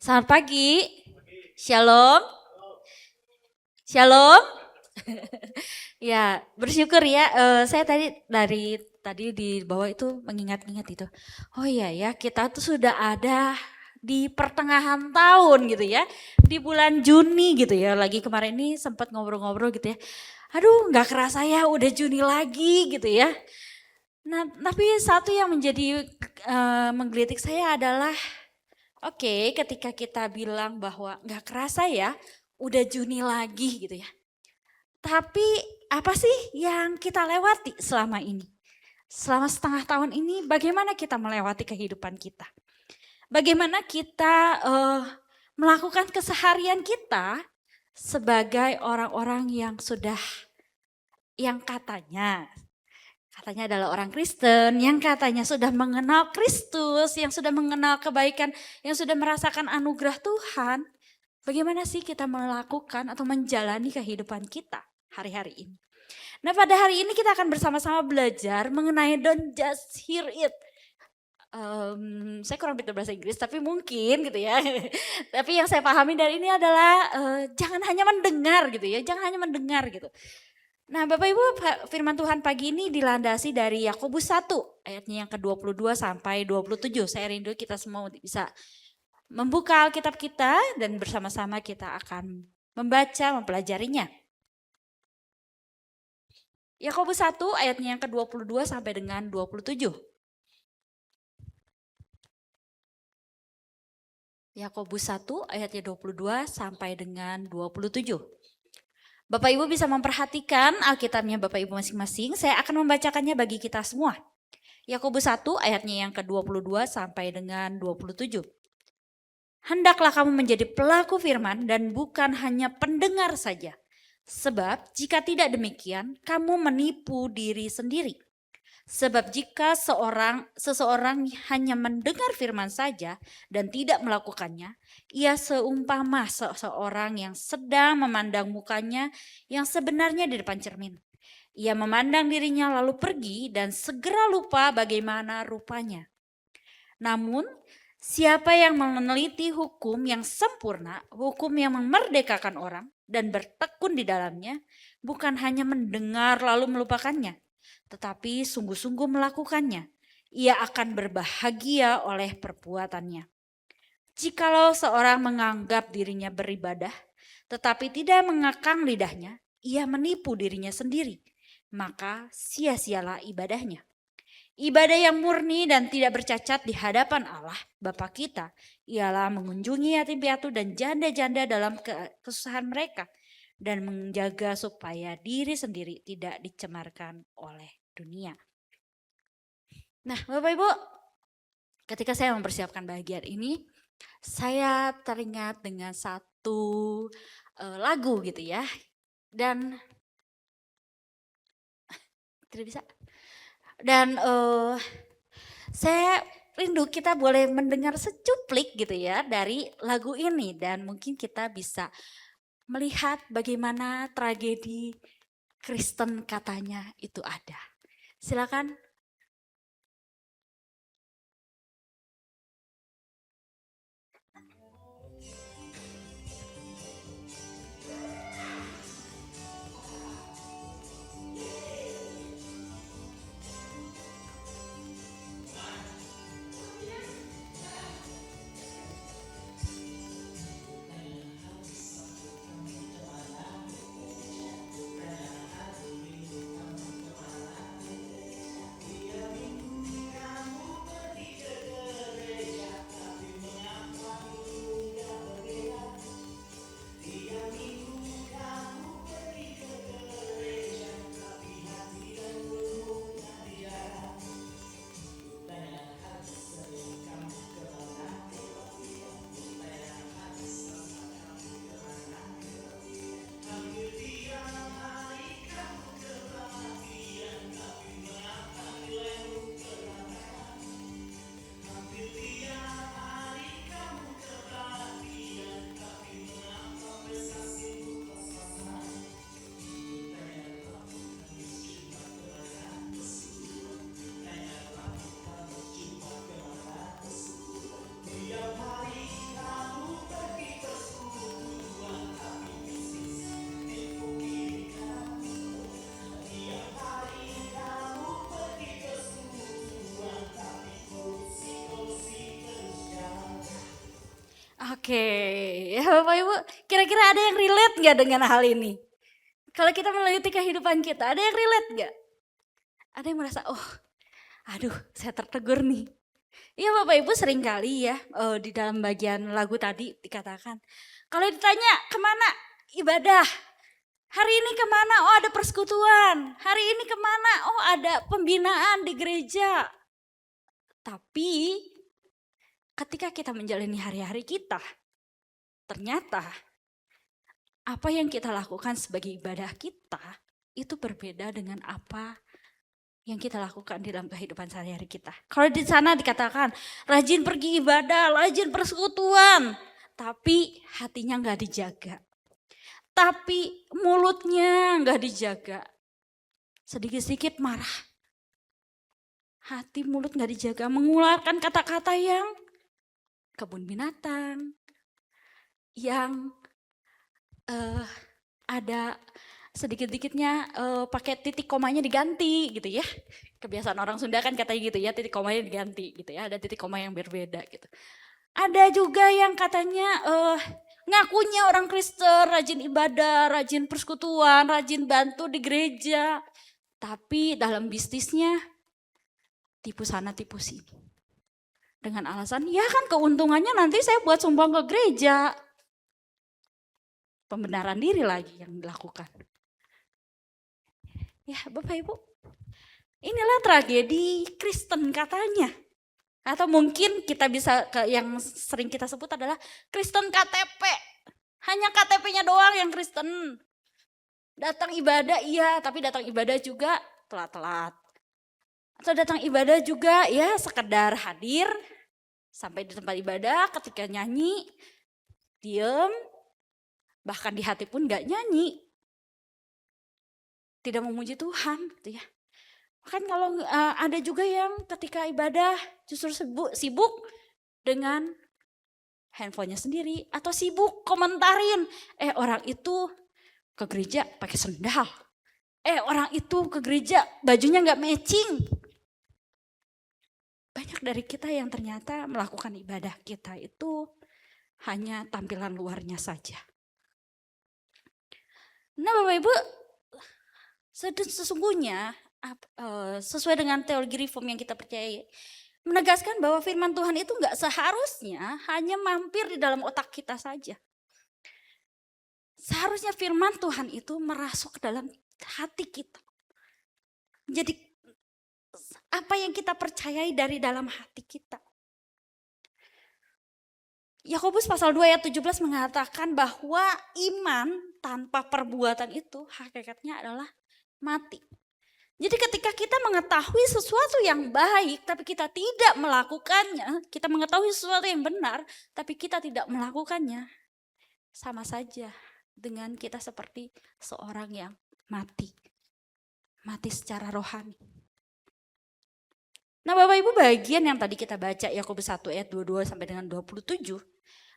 Selamat pagi. Shalom. Shalom. Ya, bersyukur ya. Saya dari tadi di bawah itu mengingat-ingat itu. Oh iya ya, kita tuh sudah ada di pertengahan tahun gitu ya. Di bulan Juni gitu ya. Lagi kemarin ini sempat ngobrol-ngobrol gitu ya. Aduh, nggak kerasa ya udah Juni lagi gitu ya. Nah, tapi satu yang menjadi menggelitik saya adalah oke, ketika kita bilang bahwa nggak kerasa ya, udah Juni lagi gitu ya. Tapi apa sih yang kita lewati selama ini? Selama setengah tahun ini bagaimana kita melewati kehidupan kita? Bagaimana kita melakukan keseharian kita sebagai orang-orang yang sudah, yang katanya adalah orang Kristen, yang katanya sudah mengenal Kristus, yang sudah mengenal kebaikan, yang sudah merasakan anugerah Tuhan. Bagaimana sih kita melakukan atau menjalani kehidupan kita hari-hari ini? Nah, pada hari ini kita akan bersama-sama belajar mengenai don't just hear it. Saya kurang pintar bahasa Inggris, tapi mungkin gitu ya. Tapi yang saya pahami dari ini adalah jangan hanya mendengar gitu ya, jangan hanya mendengar gitu. Nah, Bapak Ibu, firman Tuhan pagi ini dilandasi dari Yakobus 1 ayatnya yang ke-22 sampai 27. Saya rindu kita semua bisa membuka Alkitab kita dan bersama-sama kita akan membaca, mempelajarinya. Yakobus 1 ayatnya yang ke-22 sampai dengan 27. Yakobus 1 ayatnya 22 sampai dengan 27. Bapak Ibu bisa memperhatikan Alkitabnya Bapak Ibu masing-masing. Saya akan membacakannya bagi kita semua. Yakobus 1 ayatnya yang ke-22 sampai dengan 27. Hendaklah kamu menjadi pelaku firman dan bukan hanya pendengar saja. Sebab jika tidak demikian, kamu menipu diri sendiri. Sebab jika seseorang hanya mendengar firman saja dan tidak melakukannya, ia seumpama seseorang yang sedang memandang mukanya yang sebenarnya di depan cermin. Ia memandang dirinya lalu pergi dan segera lupa bagaimana rupanya. Namun, siapa yang meneliti hukum yang sempurna, hukum yang memerdekakan orang dan bertekun di dalamnya, bukan hanya mendengar lalu melupakannya, tetapi sungguh-sungguh melakukannya, ia akan berbahagia oleh perbuatannya. Jikalau seorang menganggap dirinya beribadah, tetapi tidak mengekang lidahnya, ia menipu dirinya sendiri, maka sia-sialah ibadahnya. Ibadah yang murni dan tidak bercacat di hadapan Allah Bapa kita ialah mengunjungi yatim piatu dan janda-janda dalam kesusahan mereka dan menjaga supaya diri sendiri tidak dicemarkan oleh dunia. Nah, Bapak Ibu, ketika saya mempersiapkan bagian ini, saya teringat dengan satu lagu gitu ya. Dan tidak bisa. Dan saya rindu kita boleh mendengar secuplik gitu ya dari lagu ini dan mungkin kita bisa melihat bagaimana tragedi Kristen katanya itu ada. Silakan. Oke, ya Bapak Ibu, kira-kira ada yang relate nggak dengan hal ini? Kalau kita meneliti kehidupan kita, ada yang relate nggak? Ada yang merasa, oh aduh saya tertegur nih. Iya Bapak Ibu seringkali ya di dalam bagian lagu tadi dikatakan, kalau ditanya kemana ibadah, hari ini kemana? Oh ada persekutuan, hari ini kemana? Oh ada pembinaan di gereja. Tapi ketika kita menjalani hari-hari kita, ternyata apa yang kita lakukan sebagai ibadah kita itu berbeda dengan apa yang kita lakukan di dalam kehidupan sehari-hari kita. Kalau di sana dikatakan rajin pergi ibadah, rajin persekutuan, tapi hatinya nggak dijaga. Tapi mulutnya nggak dijaga. Sedikit-sedikit marah. Hati mulut nggak dijaga, mengeluarkan kata-kata yang kebun binatang, yang ada sedikit-dikitnya pakai titik komanya diganti gitu ya. Kebiasaan orang Sunda kan katanya gitu ya, titik komanya diganti gitu ya, ada titik koma yang berbeda gitu. Ada juga yang katanya ngakunya orang Kristen, rajin ibadah, rajin persekutuan, rajin bantu di gereja. Tapi dalam bisnisnya tipu sana tipu sini. Dengan alasan ya kan keuntungannya nanti saya buat sumbang ke gereja. Pembenaran diri lagi yang dilakukan. Ya Bapak Ibu, inilah tragedi Kristen katanya. Atau mungkin kita bisa yang sering kita sebut adalah Kristen KTP. Hanya KTP-nya doang yang Kristen. Datang ibadah iya, tapi datang ibadah juga telat-telat. Atau datang ibadah juga ya sekedar hadir sampai di tempat ibadah ketika nyanyi, diem, bahkan di hati pun gak nyanyi. Tidak memuji Tuhan gitu ya. Kan kalau ada juga yang ketika ibadah justru sibuk dengan handphonenya sendiri. Atau sibuk komentarin, orang itu ke gereja pakai sendal. Orang itu ke gereja bajunya gak matching. Banyak dari kita yang ternyata melakukan ibadah kita itu hanya tampilan luarnya saja. Nah Bapak Ibu, sesungguhnya sesuai dengan teologi reform yang kita percaya, menegaskan bahwa firman Tuhan itu gak seharusnya hanya mampir di dalam otak kita saja. Seharusnya firman Tuhan itu merasuk ke dalam hati kita. Jadi apa yang kita percayai dari dalam hati kita. Yakobus pasal 2 ayat 17 mengatakan bahwa iman tanpa perbuatan itu hakikatnya adalah mati. Jadi ketika kita mengetahui sesuatu yang baik tapi kita tidak melakukannya, kita mengetahui sesuatu yang benar tapi kita tidak melakukannya, sama saja dengan kita seperti seorang yang mati. Mati secara rohani. Nah Bapak Ibu, bagian yang tadi kita baca Yakobus 1 ayat 22 sampai dengan 27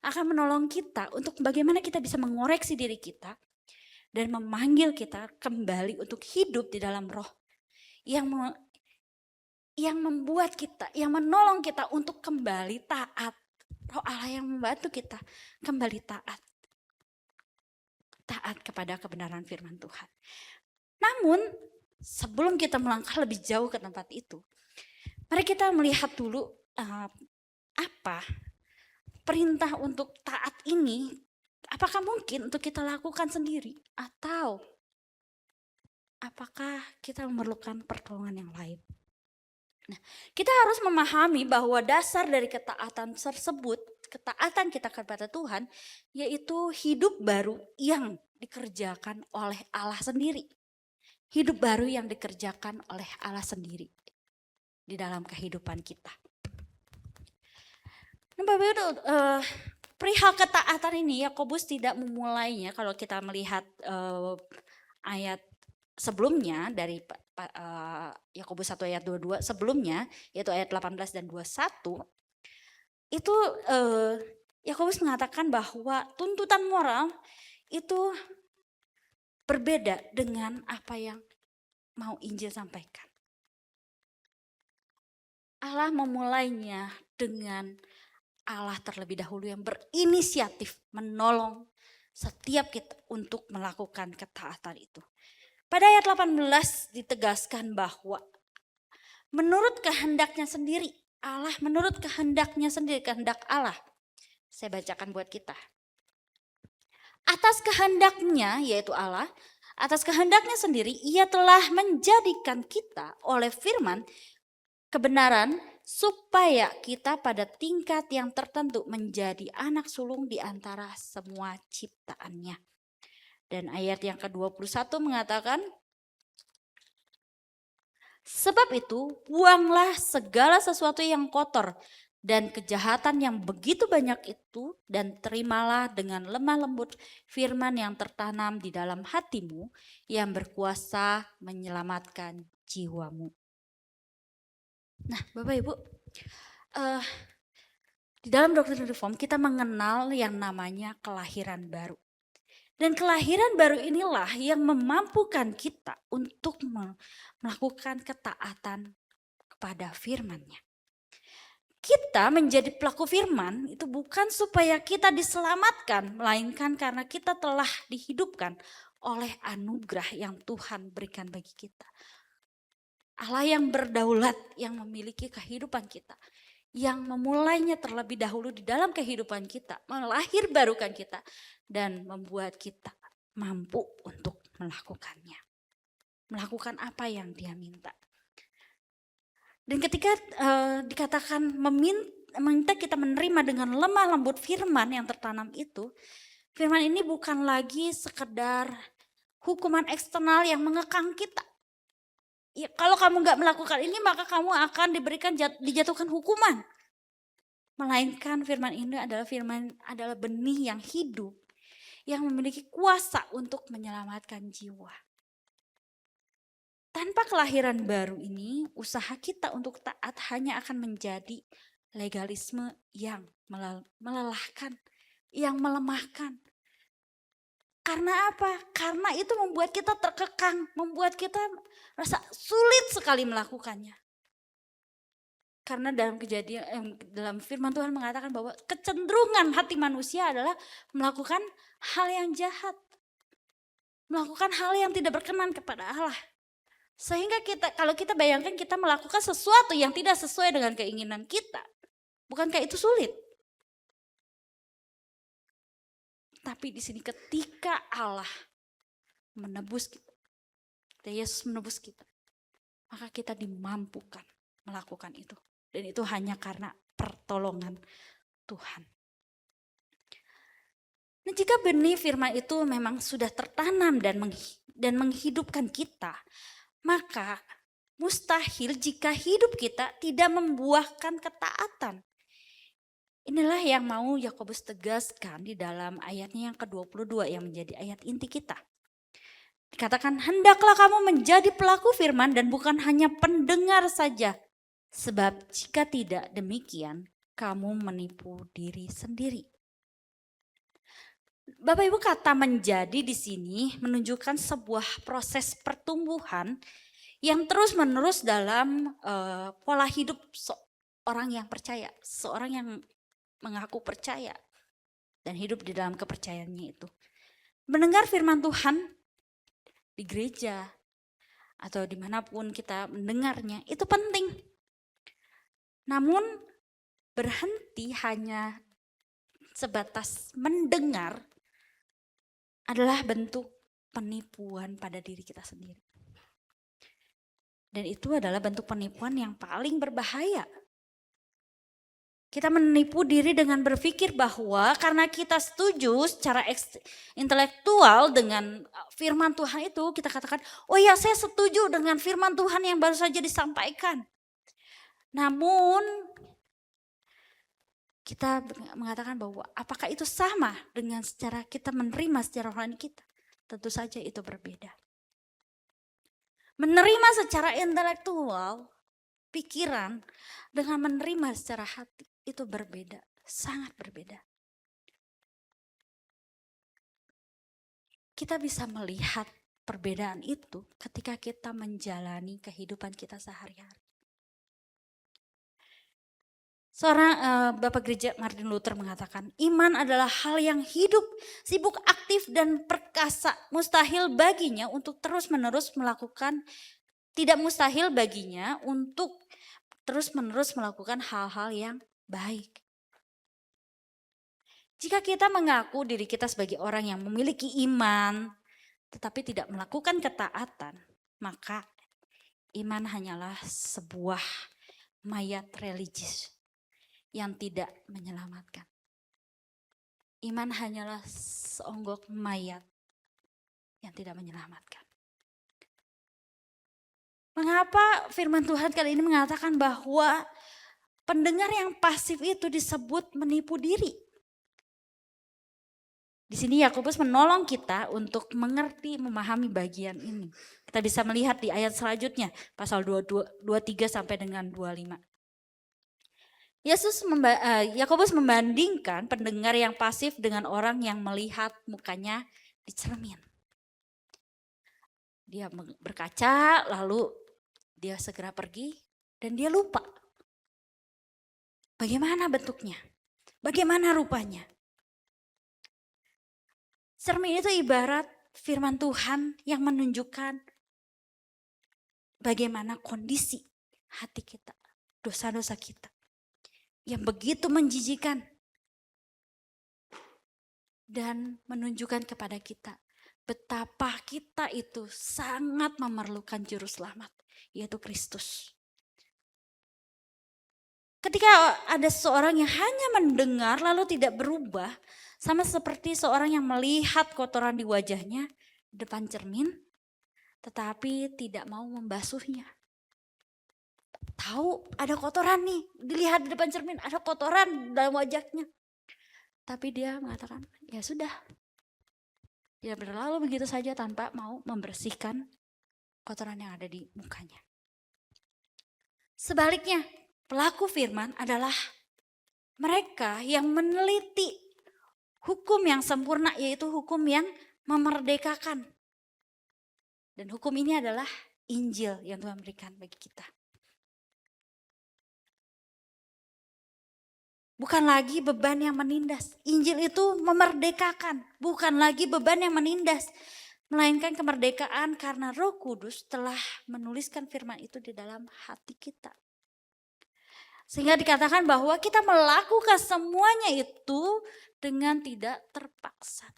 akan menolong kita untuk bagaimana kita bisa mengoreksi diri kita dan memanggil kita kembali untuk hidup di dalam roh yang membuat kita, yang menolong kita untuk kembali taat. Roh Allah yang membantu kita kembali taat. Taat kepada kebenaran firman Tuhan. Namun sebelum kita melangkah lebih jauh ke tempat itu, mari kita melihat dulu apa perintah untuk taat ini, apakah mungkin untuk kita lakukan sendiri atau apakah kita memerlukan pertolongan yang lain. Nah, kita harus memahami bahwa dasar dari ketaatan tersebut, ketaatan kita kepada Tuhan, yaitu hidup baru yang dikerjakan oleh Allah sendiri. Hidup baru yang dikerjakan oleh Allah sendiri di dalam kehidupan kita. Nah, Bapak Ibu, perihal ketaatan ini Yakobus tidak memulainya kalau kita melihat ayat sebelumnya dari Yakobus 1 ayat 22 sebelumnya, yaitu ayat 18 dan 21. Itu Yakobus mengatakan bahwa tuntutan moral itu berbeda dengan apa yang mau Injil sampaikan. Allah memulainya dengan Allah terlebih dahulu yang berinisiatif menolong setiap kita untuk melakukan ketaatan itu. Pada ayat 18 ditegaskan bahwa menurut kehendaknya sendiri, kehendak Allah. Saya bacakan buat kita. Atas kehendaknya, yaitu Allah, atas kehendaknya sendiri, ia telah menjadikan kita oleh firman kebenaran supaya kita pada tingkat yang tertentu menjadi anak sulung di antara semua ciptaannya. Dan ayat yang ke-21 mengatakan, sebab itu buanglah segala sesuatu yang kotor dan kejahatan yang begitu banyak itu, dan terimalah dengan lemah lembut firman yang tertanam di dalam hatimu yang berkuasa menyelamatkan jiwamu. Nah, Bapak Ibu, di dalam doktrin reform kita mengenal yang namanya kelahiran baru. Dan kelahiran baru inilah yang memampukan kita untuk melakukan ketaatan kepada firman-Nya. Kita menjadi pelaku firman itu bukan supaya kita diselamatkan, melainkan karena kita telah dihidupkan oleh anugerah yang Tuhan berikan bagi kita. Allah yang berdaulat, yang memiliki kehidupan kita, yang memulainya terlebih dahulu di dalam kehidupan kita, melahirbarukan kita, dan membuat kita mampu untuk melakukannya. Melakukan apa yang Dia minta. Dan ketika dikatakan meminta kita menerima dengan lemah lembut firman yang tertanam itu, firman ini bukan lagi sekedar hukuman eksternal yang mengekang kita. Ya, kalau kamu gak melakukan ini maka kamu akan dijatuhkan hukuman. Melainkan firman ini adalah benih yang hidup, yang memiliki kuasa untuk menyelamatkan jiwa. Tanpa kelahiran baru ini, usaha kita untuk taat hanya akan menjadi legalisme yang melelahkan, yang melemahkan. Karena apa? Karena itu membuat kita terkekang, membuat kita rasa sulit sekali melakukannya. Karena dalam firman Tuhan mengatakan bahwa kecenderungan hati manusia adalah melakukan hal yang jahat. Melakukan hal yang tidak berkenan kepada Allah. Sehingga kalau kita bayangkan kita melakukan sesuatu yang tidak sesuai dengan keinginan kita. Bukankah itu sulit? Tapi di sini ketika Allah menebus kita, Yesus menebus kita, maka kita dimampukan melakukan itu. Dan itu hanya karena pertolongan Tuhan. Nah, jika benih firman itu memang sudah tertanam dan menghidupkan kita, maka mustahil jika hidup kita tidak membuahkan ketaatan. Inilah yang mau Yakobus tegaskan di dalam ayatnya yang ke-22 yang menjadi ayat inti kita. Dikatakan, hendaklah kamu menjadi pelaku firman dan bukan hanya pendengar saja. Sebab jika tidak demikian, kamu menipu diri sendiri. Bapak Ibu, kata menjadi di sini menunjukkan sebuah proses pertumbuhan yang terus-menerus dalam pola hidup seorang yang percaya, seorang yang mengaku percaya dan hidup di dalam kepercayaannya itu. Mendengar firman Tuhan di gereja atau dimanapun kita mendengarnya itu penting. Namun berhenti hanya sebatas mendengar adalah bentuk penipuan pada diri kita sendiri. Dan itu adalah bentuk penipuan yang paling berbahaya. Kita menipu diri dengan berpikir bahwa karena kita setuju secara intelektual dengan firman Tuhan itu, kita katakan, oh ya saya setuju dengan firman Tuhan yang baru saja disampaikan. Namun kita mengatakan bahwa apakah itu sama dengan secara kita menerima secara rohani kita? Tentu saja itu berbeda. Menerima secara intelektual, pikiran, dengan menerima secara hati itu berbeda, sangat berbeda. Kita bisa melihat perbedaan itu ketika kita menjalani kehidupan kita sehari-hari. Bapak Gereja Martin Luther mengatakan, iman adalah hal yang hidup, sibuk, aktif, dan perkasa. Mustahil baginya untuk terus-menerus melakukan, tidak mustahil baginya untuk terus-menerus melakukan hal-hal yang baik. Jika kita mengaku diri kita sebagai orang yang memiliki iman, tetapi tidak melakukan ketaatan, maka iman hanyalah sebuah mayat religius yang tidak menyelamatkan. Iman hanyalah seonggok mayat yang tidak menyelamatkan. Mengapa firman Tuhan kali ini mengatakan bahwa pendengar yang pasif itu disebut menipu diri? Di sini Yakobus menolong kita untuk mengerti, memahami bagian ini. Kita bisa melihat di ayat selanjutnya, pasal 23 sampai dengan 25. Yakobus membandingkan pendengar yang pasif dengan orang yang melihat mukanya di cermin. Dia berkaca, lalu dia segera pergi dan dia lupa. Bagaimana bentuknya? Bagaimana rupanya? Cermin itu ibarat firman Tuhan yang menunjukkan bagaimana kondisi hati kita, dosa-dosa kita yang begitu menjijikan dan menunjukkan kepada kita betapa kita itu sangat memerlukan juru selamat, yaitu Kristus. Ketika ada seorang yang hanya mendengar lalu tidak berubah, sama seperti seorang yang melihat kotoran di wajahnya depan cermin, tetapi tidak mau membasuhnya. Tahu ada kotoran nih, dilihat di depan cermin ada kotoran dalam wajahnya. Tapi dia mengatakan, ya sudah. Dia berlalu begitu saja tanpa mau membersihkan kotoran yang ada di mukanya. Sebaliknya, pelaku firman adalah mereka yang meneliti hukum yang sempurna, yaitu hukum yang memerdekakan. Dan hukum ini adalah Injil yang Tuhan berikan bagi kita. Bukan lagi beban yang menindas. Injil itu memerdekakan, bukan lagi beban yang menindas. Melainkan kemerdekaan karena Roh Kudus telah menuliskan firman itu di dalam hati kita. Sehingga dikatakan bahwa kita melakukan semuanya itu dengan tidak terpaksa.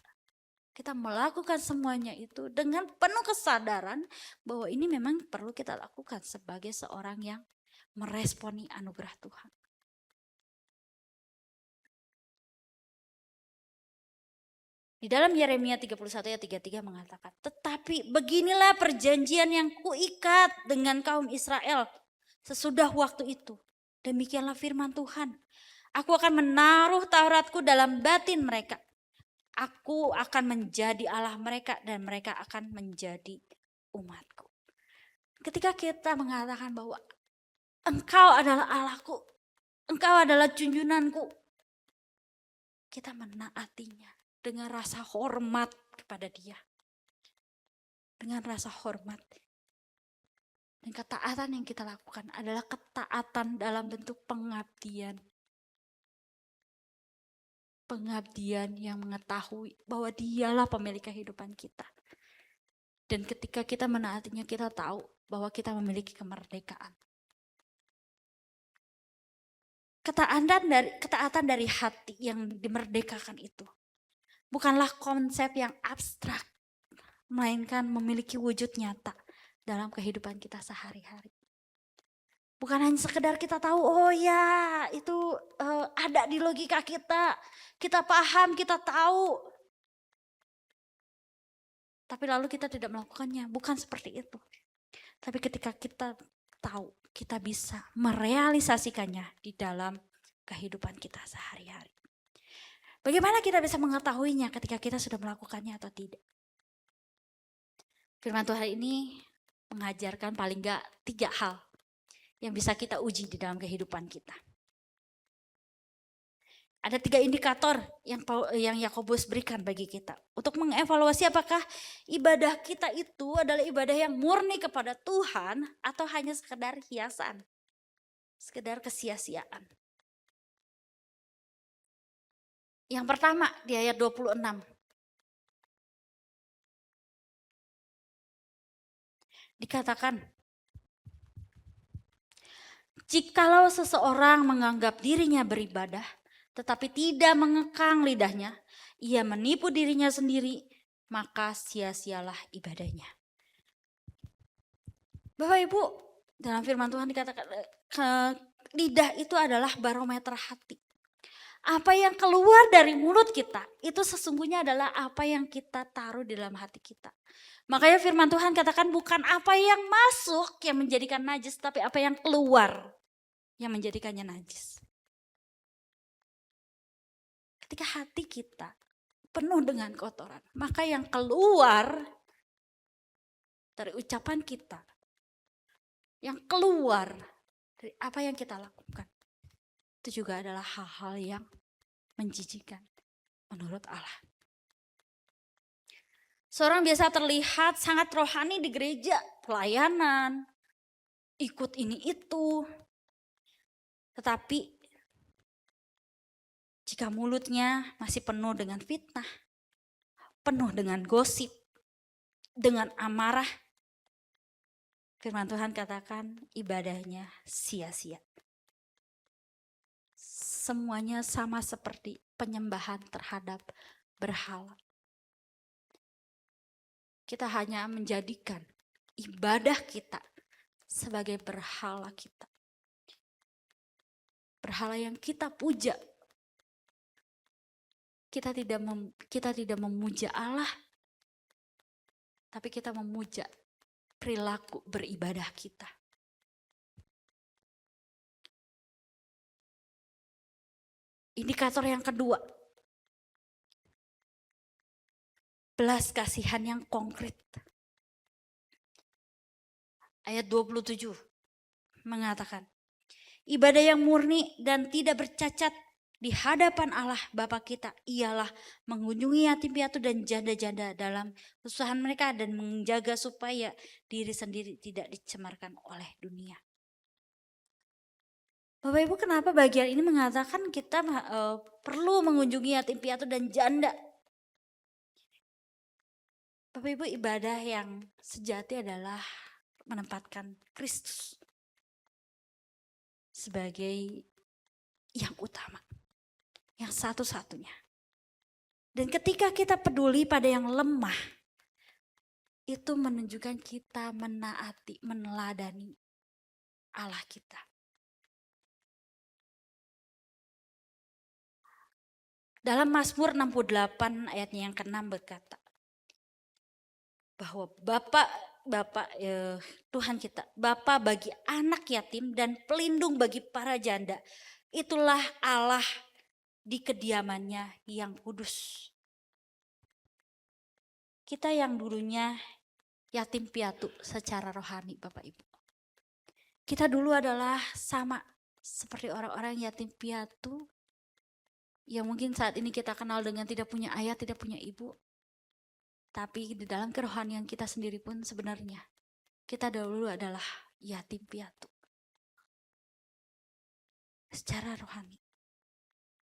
Kita melakukan semuanya itu dengan penuh kesadaran bahwa ini memang perlu kita lakukan sebagai seorang yang meresponi anugerah Tuhan. Di dalam Yeremia 31 ayat 33 mengatakan, tetapi beginilah perjanjian yang kuikat dengan kaum Israel sesudah waktu itu. Demikianlah firman Tuhan. Aku akan menaruh Tauratku dalam batin mereka. Aku akan menjadi Allah mereka dan mereka akan menjadi umatku. Ketika kita mengatakan bahwa Engkau adalah Allahku, Engkau adalah junjunganku, kita menaatinya dengan rasa hormat kepada Dia. Dengan rasa hormat. Dan ketaatan yang kita lakukan adalah ketaatan dalam bentuk pengabdian. Pengabdian yang mengetahui bahwa Dialah pemilik kehidupan kita. Dan ketika kita menaatinya, kita tahu bahwa kita memiliki kemerdekaan. Ketaatan dari hati yang dimerdekakan itu bukanlah konsep yang abstrak, melainkan memiliki wujud nyata dalam kehidupan kita sehari-hari. Bukan hanya sekedar kita tahu, oh ya itu ada di logika kita paham, kita tahu. Tapi lalu kita tidak melakukannya, bukan seperti itu. Tapi ketika kita tahu, kita bisa merealisasikannya di dalam kehidupan kita sehari-hari. Bagaimana kita bisa mengetahuinya ketika kita sudah melakukannya atau tidak? Firman Tuhan ini mengajarkan paling enggak 3 hal yang bisa kita uji di dalam kehidupan kita. Ada 3 indikator yang Yakobus berikan bagi kita untuk mengevaluasi apakah ibadah kita itu adalah ibadah yang murni kepada Tuhan atau hanya sekedar hiasan, sekedar kesia-siaan. Yang pertama di ayat 26. Dikatakan, jikalau seseorang menganggap dirinya beribadah, tetapi tidak mengekang lidahnya, ia menipu dirinya sendiri, maka sia-sialah ibadahnya. Bapak Ibu, dalam firman Tuhan dikatakan, lidah itu adalah barometer hati. Apa yang keluar dari mulut kita, itu sesungguhnya adalah apa yang kita taruh di dalam hati kita. Makanya firman Tuhan katakan bukan apa yang masuk yang menjadikan najis, tapi apa yang keluar yang menjadikannya najis. Ketika hati kita penuh dengan kotoran, maka yang keluar dari ucapan kita, yang keluar dari apa yang kita lakukan, itu juga adalah hal-hal yang menjijikkan menurut Allah. Seorang biasa terlihat sangat rohani di gereja, pelayanan, ikut ini itu. Tetapi jika mulutnya masih penuh dengan fitnah, penuh dengan gosip, dengan amarah, firman Tuhan katakan ibadahnya sia-sia. Semuanya sama seperti penyembahan terhadap berhala. Kita hanya menjadikan ibadah kita sebagai berhala kita. Berhala yang kita puja. Kita tidak memuja Allah, tapi kita memuja perilaku beribadah kita. Indikator yang kedua, belas kasihan yang konkret. Ayat 27 mengatakan, ibadah yang murni dan tidak bercacat di hadapan Allah Bapa kita ialah mengunjungi yatim piatu dan janda-janda dalam kesusahan mereka dan menjaga supaya diri sendiri tidak dicemarkan oleh dunia. Bapak Ibu, kenapa bagian ini mengatakan kita perlu mengunjungi yatim piatu dan janda? Bapak Ibu, ibadah yang sejati adalah menempatkan Kristus sebagai yang utama, yang satu-satunya. Dan ketika kita peduli pada yang lemah, itu menunjukkan kita menaati, meneladani Allah kita. Dalam Mazmur 68 ayatnya yang ke-6 berkata, bahwa Tuhan kita, Bapa bagi anak yatim dan pelindung bagi para janda. Itulah Allah di kediamannya yang kudus. Kita yang dulunya yatim piatu secara rohani, Bapak Ibu. Kita dulu adalah sama seperti orang-orang yatim piatu yang mungkin saat ini kita kenal dengan tidak punya ayah, tidak punya ibu. Tapi di dalam kerohanian kita sendiri pun sebenarnya kita dahulu adalah yatim piatu secara rohani.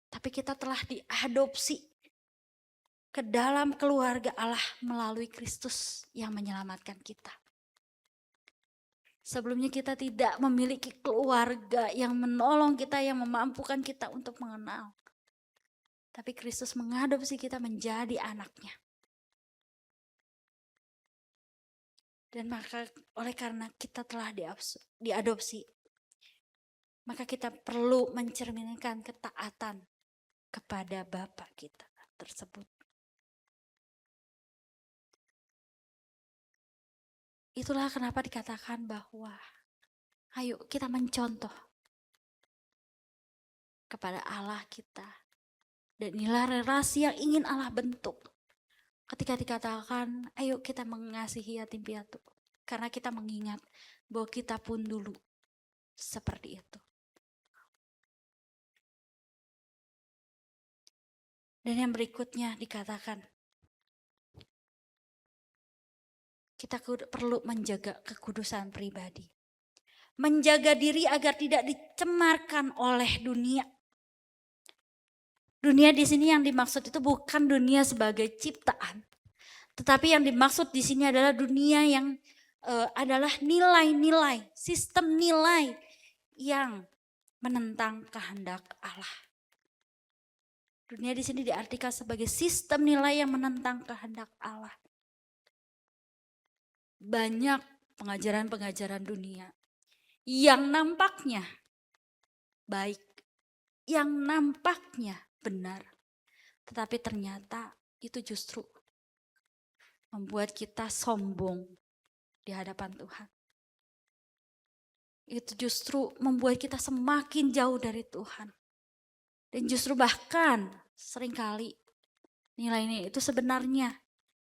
Tapi kita telah diadopsi ke dalam keluarga Allah melalui Kristus yang menyelamatkan kita. Sebelumnya kita tidak memiliki keluarga yang menolong kita, yang memampukan kita untuk mengenal. Tapi Kristus mengadopsi kita menjadi anaknya. Dan maka oleh karena kita telah diadopsi, maka kita perlu mencerminkan ketaatan kepada Bapa kita tersebut. Itulah kenapa dikatakan bahwa ayo kita mencontoh kepada Allah kita. Dan inilah relasi yang ingin Allah bentuk. Ketika dikatakan ayo kita mengasihi yatim piatu. Karena kita mengingat bahwa kita pun dulu seperti itu. Dan yang berikutnya dikatakan kita perlu menjaga kekudusan pribadi. Menjaga diri agar tidak dicemarkan oleh dunia. Dunia di sini yang dimaksud itu bukan dunia sebagai ciptaan, tetapi yang dimaksud di sini adalah dunia yang adalah nilai-nilai, sistem nilai yang menentang kehendak Allah. Dunia di sini diartikan sebagai sistem nilai yang menentang kehendak Allah. Banyak pengajaran-pengajaran dunia yang nampaknya baik, yang nampaknya benar, tetapi ternyata itu justru membuat kita sombong di hadapan Tuhan. Itu justru membuat kita semakin jauh dari Tuhan. Dan justru bahkan seringkali nilai-nilai itu sebenarnya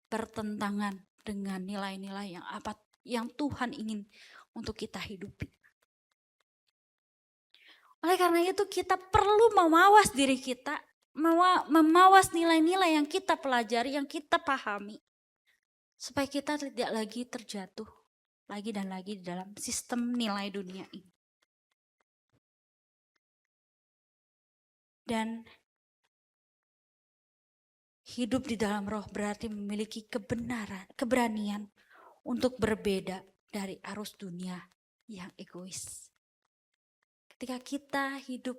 bertentangan dengan nilai-nilai yang Tuhan ingin untuk kita hidupi. Oleh karena itu kita perlu memawas diri kita, memawas nilai-nilai yang kita pelajari, yang kita pahami. Supaya kita tidak lagi terjatuh lagi dan lagi di dalam sistem nilai dunia ini. Dan hidup di dalam roh berarti memiliki keberanian untuk berbeda dari arus dunia yang egois. Ketika kita hidup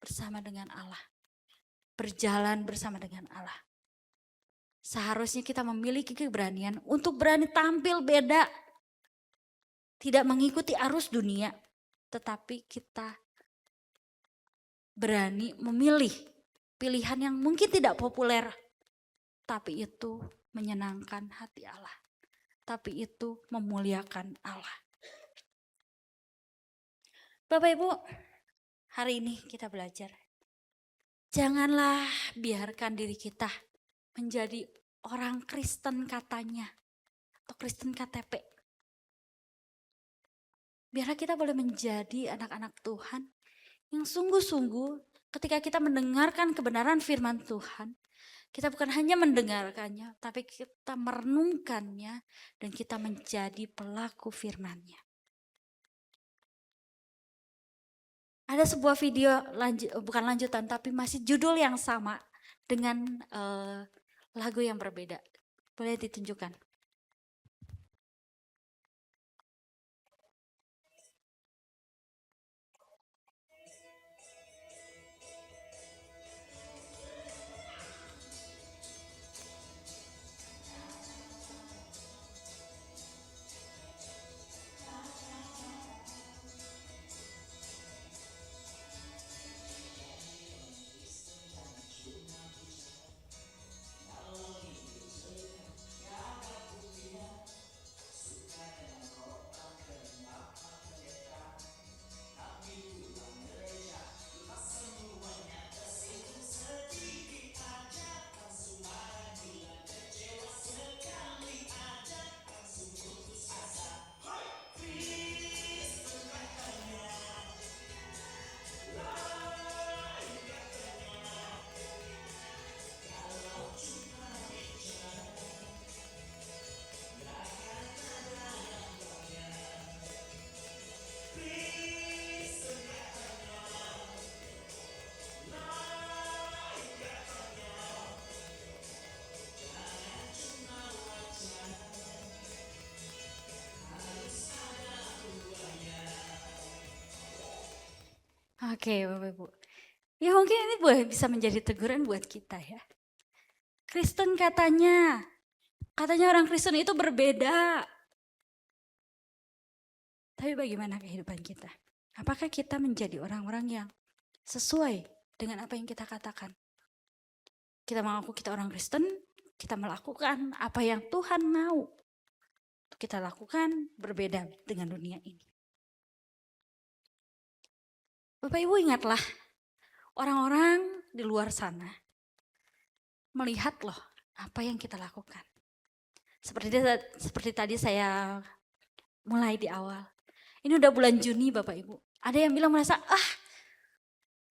bersama dengan Allah, berjalan bersama dengan Allah, seharusnya kita memiliki keberanian untuk berani tampil beda. Tidak mengikuti arus dunia, tetapi kita berani memilih pilihan yang mungkin tidak populer, tapi itu menyenangkan hati Allah. Tapi itu memuliakan Allah. Bapak Ibu, hari ini kita belajar. Janganlah biarkan diri kita menjadi orang Kristen katanya, atau Kristen KTP. Biarlah kita boleh menjadi anak-anak Tuhan yang sungguh-sungguh ketika kita mendengarkan kebenaran firman Tuhan, kita bukan hanya mendengarkannya, tapi kita merenungkannya dan kita menjadi pelaku firman-Nya. Ada sebuah video, bukan lanjutan, tapi masih judul yang sama dengan lagu yang berbeda. Boleh ditunjukkan? Oke, Bapak Ibu. Ya mungkin ini bisa menjadi teguran buat kita ya. Kristen katanya orang Kristen itu berbeda. Tapi bagaimana kehidupan kita? Apakah kita menjadi orang-orang yang sesuai dengan apa yang kita katakan? Kita mengaku kita orang Kristen, kita melakukan apa yang Tuhan mau. Kita lakukan berbeda dengan dunia ini. Bapak Ibu ingatlah, orang-orang di luar sana melihat loh apa yang kita lakukan. Seperti tadi saya mulai di awal. Ini udah bulan Juni Bapak Ibu. Ada yang bilang merasa,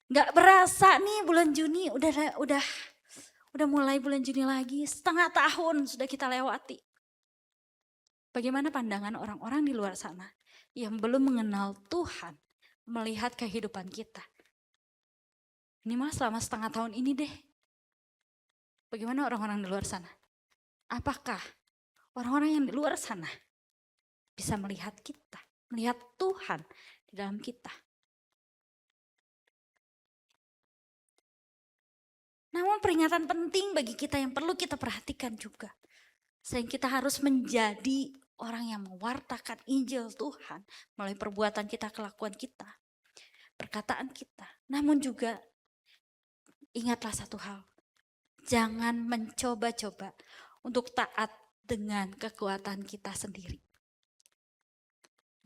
nggak berasa nih bulan Juni, udah mulai bulan Juni lagi, setengah tahun sudah kita lewati. Bagaimana pandangan orang-orang di luar sana yang belum mengenal Tuhan melihat kehidupan kita? Ini mah selama setengah tahun ini deh. Bagaimana orang-orang di luar sana? Apakah orang-orang yang di luar sana bisa melihat kita, melihat Tuhan di dalam kita? Namun peringatan penting bagi kita yang perlu kita perhatikan juga. Sehingga kita harus menjadi orang yang mewartakan Injil Tuhan melalui perbuatan kita, kelakuan kita, perkataan kita. Namun juga ingatlah satu hal, jangan mencoba-coba untuk taat dengan kekuatan kita sendiri.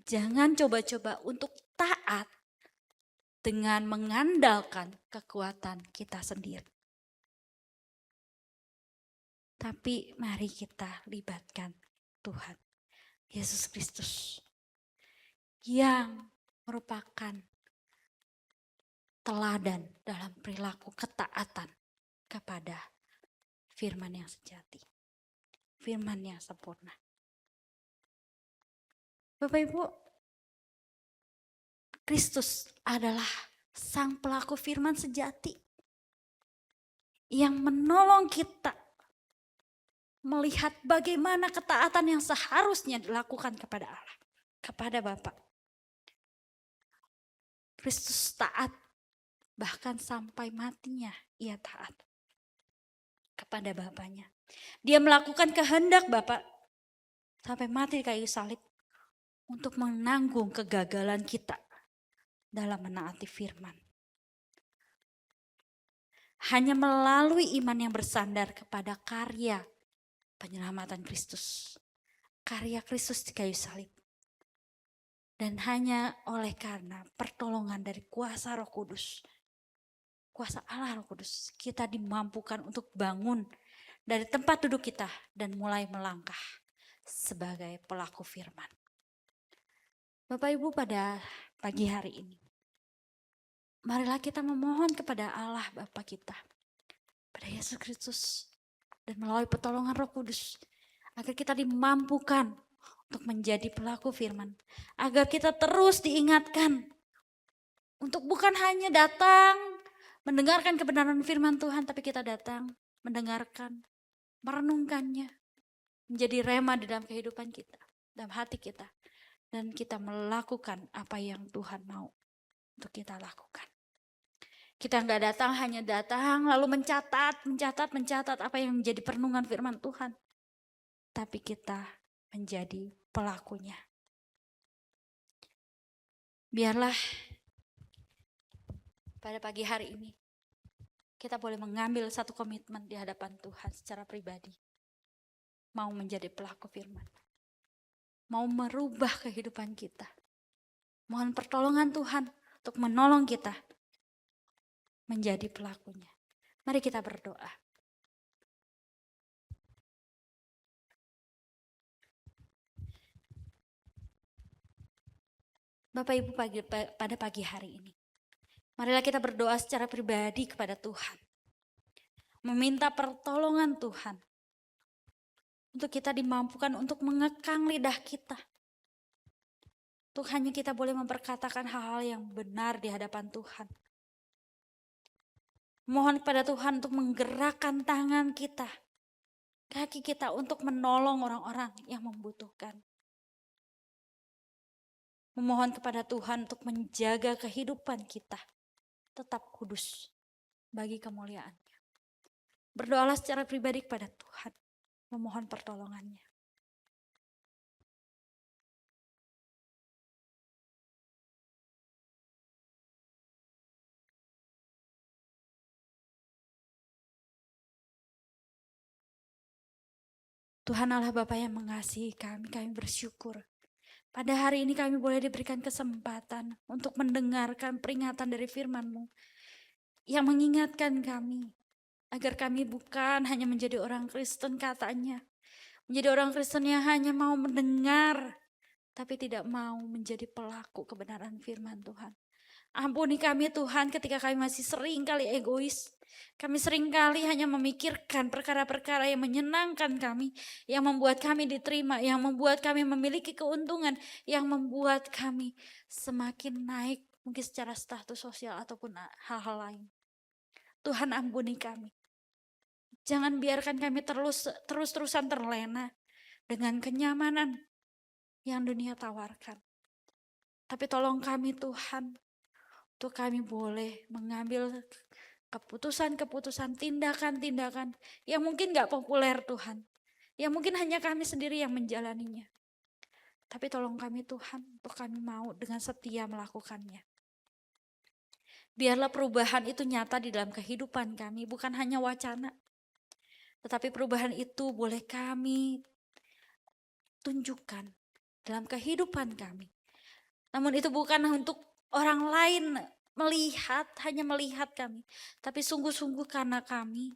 Jangan coba-coba untuk taat dengan mengandalkan kekuatan kita sendiri. Tapi mari kita libatkan Tuhan Yesus Kristus yang merupakan teladan dalam perilaku ketaatan kepada firman yang sejati, firman yang sempurna. Bapak Ibu, Kristus adalah sang pelaku firman sejati yang menolong kita melihat bagaimana ketaatan yang seharusnya dilakukan kepada Allah, kepada Bapa. Kristus taat, bahkan sampai matinya ia taat kepada Bapaknya. Dia melakukan kehendak Bapa sampai mati di kayu salib untuk menanggung kegagalan kita dalam menaati firman. Hanya melalui iman yang bersandar kepada karya penyelamatan Kristus, karya Kristus di kayu salib. Dan hanya oleh karena pertolongan dari kuasa Roh Kudus, kuasa Allah Roh Kudus, kita dimampukan untuk bangun dari tempat duduk kita dan mulai melangkah sebagai pelaku firman. Bapak Ibu, pada pagi hari ini, marilah kita memohon kepada Allah Bapa kita, pada Yesus Kristus, dan melalui pertolongan Roh Kudus, agar kita dimampukan untuk menjadi pelaku firman. Agar kita terus diingatkan untuk bukan hanya datang mendengarkan kebenaran firman Tuhan, tapi kita datang mendengarkan, merenungkannya, menjadi rema di dalam kehidupan kita, dalam hati kita. Dan kita melakukan apa yang Tuhan mau untuk kita lakukan. Kita nggak datang hanya datang lalu mencatat apa yang menjadi perenungan firman Tuhan. Tapi kita menjadi pelakunya. Biarlah pada pagi hari ini kita boleh mengambil satu komitmen di hadapan Tuhan secara pribadi. Mau menjadi pelaku firman. Mau merubah kehidupan kita. Mohon pertolongan Tuhan untuk menolong kita menjadi pelakunya. Mari kita berdoa. Bapak Ibu, pada pagi hari ini, marilah kita berdoa secara pribadi kepada Tuhan. Meminta pertolongan Tuhan untuk kita dimampukan untuk mengekang lidah kita. Untuk hanya kita boleh memperkatakan hal-hal yang benar di hadapan Tuhan. Mohon kepada Tuhan untuk menggerakkan tangan kita, kaki kita untuk menolong orang-orang yang membutuhkan. Memohon kepada Tuhan untuk menjaga kehidupan kita tetap kudus bagi kemuliaan-Nya. Berdoalah secara pribadi kepada Tuhan, memohon pertolongannya. Tuhan Allah Bapa yang mengasihi kami bersyukur. Pada hari ini kami boleh diberikan kesempatan untuk mendengarkan peringatan dari firman-Mu yang mengingatkan kami agar kami bukan hanya menjadi orang Kristen katanya. Menjadi orang Kristen yang hanya mau mendengar tapi tidak mau menjadi pelaku kebenaran firman Tuhan. Ampuni kami Tuhan ketika kami masih sering kali egois. Kami seringkali hanya memikirkan perkara-perkara yang menyenangkan kami, yang membuat kami diterima, yang membuat kami memiliki keuntungan, yang membuat kami semakin naik mungkin secara status sosial ataupun hal-hal lain. Tuhan ampuni kami. Jangan biarkan kami terus-terusan terlena dengan kenyamanan yang dunia tawarkan. Tapi tolong kami Tuhan, untuk kami boleh mengambil keputusan-keputusan, tindakan-tindakan yang mungkin gak populer Tuhan. Yang mungkin hanya kami sendiri yang menjalaninya. Tapi tolong kami Tuhan, untuk kami mau dengan setia melakukannya. Biarlah perubahan itu nyata di dalam kehidupan kami, bukan hanya wacana. Tetapi perubahan itu boleh kami tunjukkan dalam kehidupan kami. Namun itu bukan untuk orang lain melihat, hanya melihat kami. Tapi sungguh-sungguh karena kami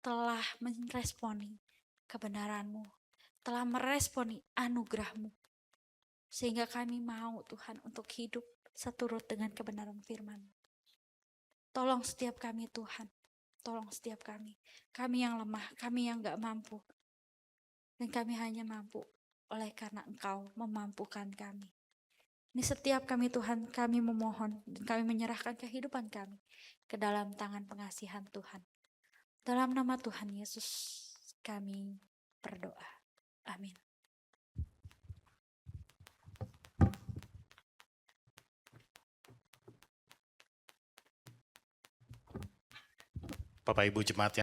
telah meresponi kebenaran-Mu, telah meresponi anugerah-Mu. Sehingga kami mau Tuhan untuk hidup seturut dengan kebenaran firman. Tolong setiap kami Tuhan, tolong setiap kami. Kami yang lemah, kami yang gak mampu. Dan kami hanya mampu oleh karena Engkau memampukan kami. Ini setiap kami Tuhan, kami memohon dan kami menyerahkan kehidupan kami ke dalam tangan pengasihan Tuhan. Dalam nama Tuhan Yesus kami berdoa. Amin. Bapak Ibu jemaat yang